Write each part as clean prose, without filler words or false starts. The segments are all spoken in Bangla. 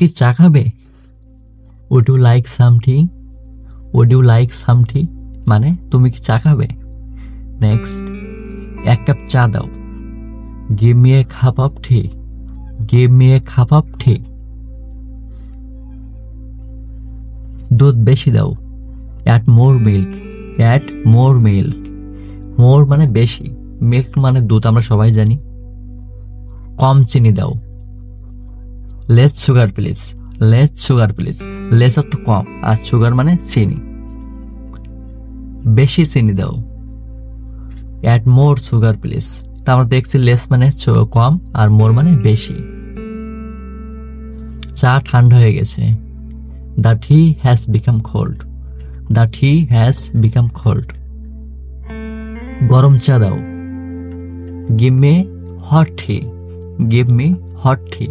কি চা খাবে? Would you like something? Would you like something মানে তুমি কি চা খাবে? নেক্সট, এক কাপ চা দাও। Give me a cup of tea. Give me a cup of tea. দুধ বেশি দাও। Add more milk. Add more milk. More মানে বেশি, মিল্ক মানে দুধ, আমরা সবাই জানি। কম চিনি দাও। Less sugar please. Less sugar please. Less অর্থ কম, আর সুগার মানে চিনি। বেশি চিনি দাও। Add more sugar please. তা আমরা দেখছি লেস মানে কম আর মোর মানে বেশি। চা ঠান্ডা হয়ে গেছে। The T has become cold. The T has become cold. গরম চা দাও। Give me hot tea. Give me hot tea.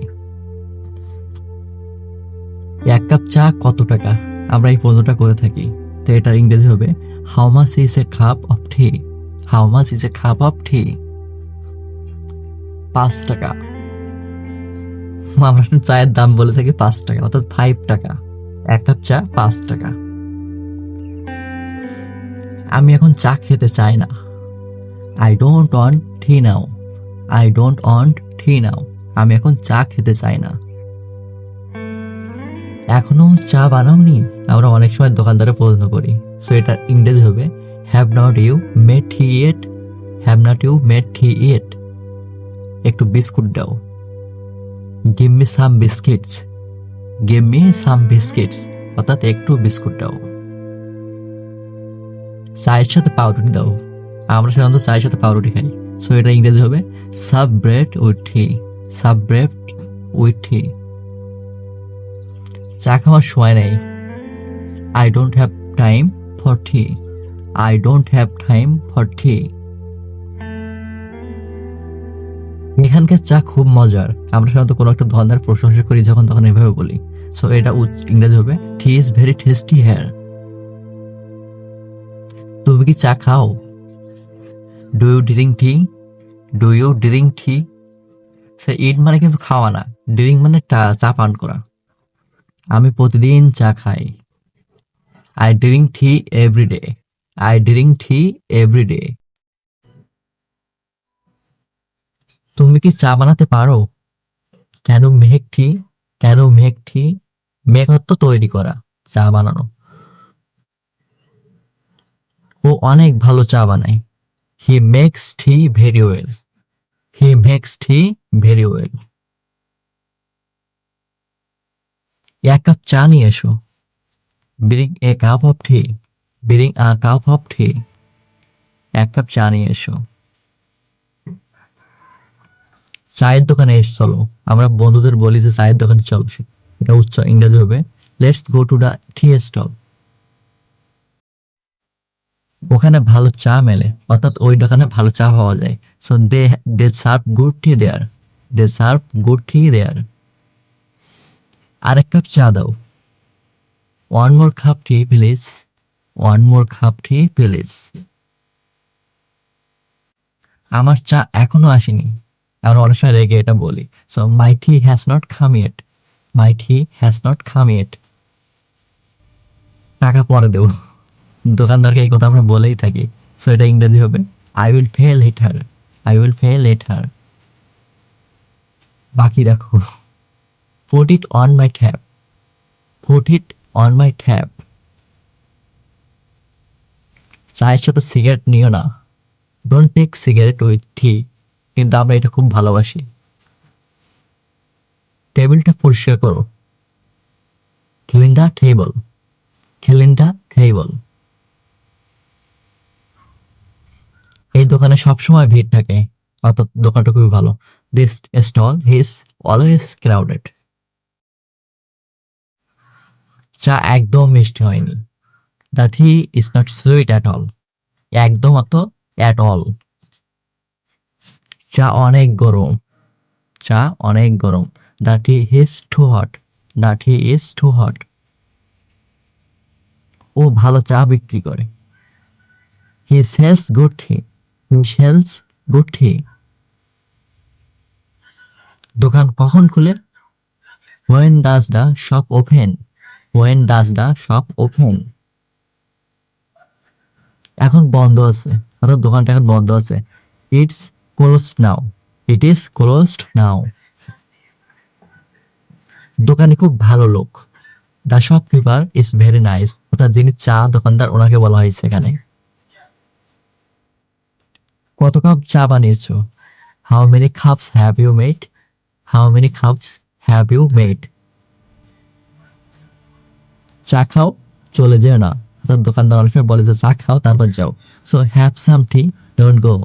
এক কাপ চা কত টাকা? আমরা এই প্রশ্নটা করে থাকি, তো এটার ইংরেজি হবে how much is a cup of tea. How much is a cup of tea. 5 টাকা। আমরা চায়ের দাম বলে থাকি 5 টাকা, অর্থাৎ 5 টাকা। এক কাপ চা 5 টাকা। আমি এখন চা খেতে চাই না। I don't want tea now. I don't want tea now. আমি এখন চা খেতে চাই না। এখনো চা বানাওনি? আমরা অনেক সময় দোকানদারে প্রশ্ন করি, সো এটা ইংরেজি হবে have not you made tea yet. Have not you made tea yet. একটু বিস্কুট দাও। Give me some biscuits. Give me some biscuits, অর্থাৎ একটু বিস্কুট দাও। চায়ের সাথে পাউরুটি দাও। আমরা সাধারণত চায়ের সাথে পাউরুটি খাই, সো এটা ইংরেজি হবে serve bread with tea. Serve bread with tea. চা খাওয়ার সময় নেই। I don't have time for tea. I don't have time for tea. এখানকার চা খুব মজার। আমরা সাধারণত কোনো একটা ধরনের প্রশংসা করি যখন, তখন এভাবে বলি। সো এটা ইংরেজি হবে tea is very tasty here. তুমি কি চা খাও? Do you drink tea? Do you drink tea? Say it মানে কিন্তু খাওয়া না, ড্রিঙ্ক মানে চা পান করা। আমি প্রতিদিন চা খাই। I drink tea every day. I drink tea every day. তুমি কি চা বানাতে পারো? Can you make tea? Can you make tea? Make অর্থ তৈরি করা, চা বানানো। ও অনেক ভালো চা বানায়। He makes tea very well. He makes tea very well. এক কাপ চা নিয়ে এসো। Bring a cup of tea. Bring a cup of tea. এক কাপ চা নিয়ে এসো। চায়ের দোকানে চলো। আমরা বন্ধুদের বলি যে চায়ের দোকানে চলো। এটা উচ্চ ইংরেজি হবে let's go to the tea stall. ওখানে ভালো চা মেলে, অর্থাৎ ওই দোকানে ভালো চা পাওয়া যায়। So they serve good tea there. They serve good tea there. আরেক কাপ চা দাও। One more cup tea please. One more cup tea please. আমার চা এখনো আসেনি। আমরা অনেক সময় রেগে এটা বলি। So my tea has not come yet. My tea has not come yet. টাকা পরে দেবো। দোকানদারকে এই কথা আমরা বলেই থাকি। সো এটা ইংরেজি হবে I will pay later. I will pay later. বাকি রাখো। Put it on my tab. Put it on my tab. চায়ের সাথে সিগারেট নিও না। Don't take cigarette with tea. কিন্তু আমরা এটা খুব ভালোবাসি। টেবিলটা পরিষ্কার করো। Clean the table. Clean the table. এই দোকানে সবসময় ভিড় থাকে, অর্থাৎ দোকানটা খুবই ভালো। This stall is always crowded. চা একদম মিষ্টি হয়নি। The tea is not sweet at all. একদম অত অ্যাট অল। চা অনেক গরম। চা অনেক গরম। The tea is too hot. The tea is too hot. ও ভালো চা বিক্রি করে। He sells good tea. He sells good tea. দোকান কখন খুলে? When does the shop open? When does the shop open? এখন বন্ধ আছে, অর্থাৎ দোকানটা এখন বন্ধ আছে। It's closed now. It is closed now. দোকানি খুব ভালো লোক। The shopkeeper is very nice. অর্থাৎ যিনি চা দোকানদার ওনাকে বলা হয়েছে এখানে। কত কাপ চা বানিয়েছো? How many cups have you made? How many cups have you made? চা খাও, চলে যেও না। অর্থাৎ দোকানদার অনেক সময় বলে যে চা খাও তারপর যাও। So have some tea, don't go.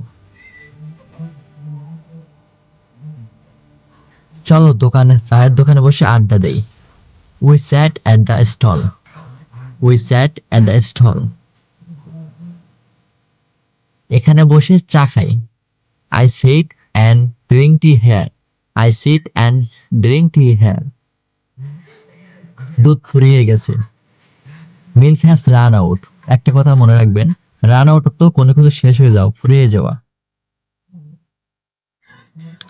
চলো চায়ের দোকানে বসে আড্ডা দেই। We sat at the stall. We sat at the stall. এখানে বসে চা খাই। I sit and drink tea here. I sit and drink tea here. দুধ ফুরিয়ে গেছে। Milk has run out. একটা কথা মনে রাখবেন, রান আউট তো কোনো কিছু শেষ হয়ে যাও, ফুরিয়ে যাওয়া।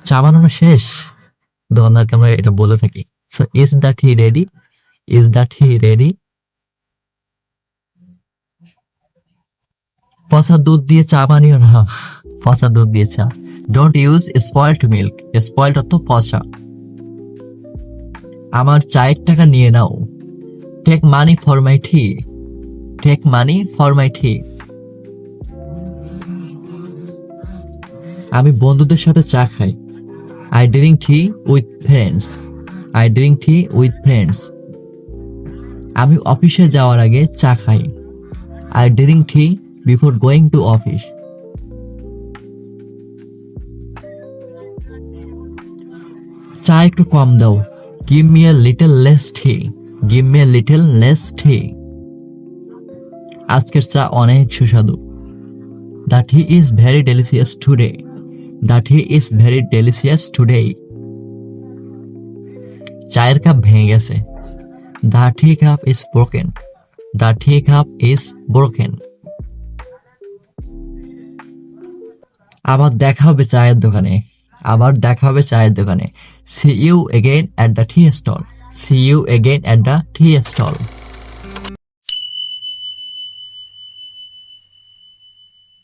চা বানানো শেষ, দোকানদারকে আমরা এটা বলে থাকি। So is the tea ready? Is the tea ready? পচা দুধ দিয়ে চা বানিও না, পচা দুধ দিয়ে চা। Don't use spoiled milk. Spoiled অর্থ পচা। আমার চায়ের টাকা নিয়ে নাও। Take money for my tea. Take money for my tea. আমি বন্ধুদের সাথে চা খাই। I drink tea with friends. I drink tea with friends. আমি অফিসে যাওয়ার আগে চা খাই। I drink tea before going to office. চা একটু কম দাও। Give me a little less tea. Give me a little less tea. আজকের চা অনেক সুস্বাদু। The tea is very delicious today. The tea is very delicious today. চায়ের কাপ ভেঙে গেছে। The tea cup is broken. The tea cup is broken. আবার দেখা হবে চায়ের দোকানে। আবার দেখা হবে চায়ের দোকানে। See you again at the tea stall. See you again at the tea stall.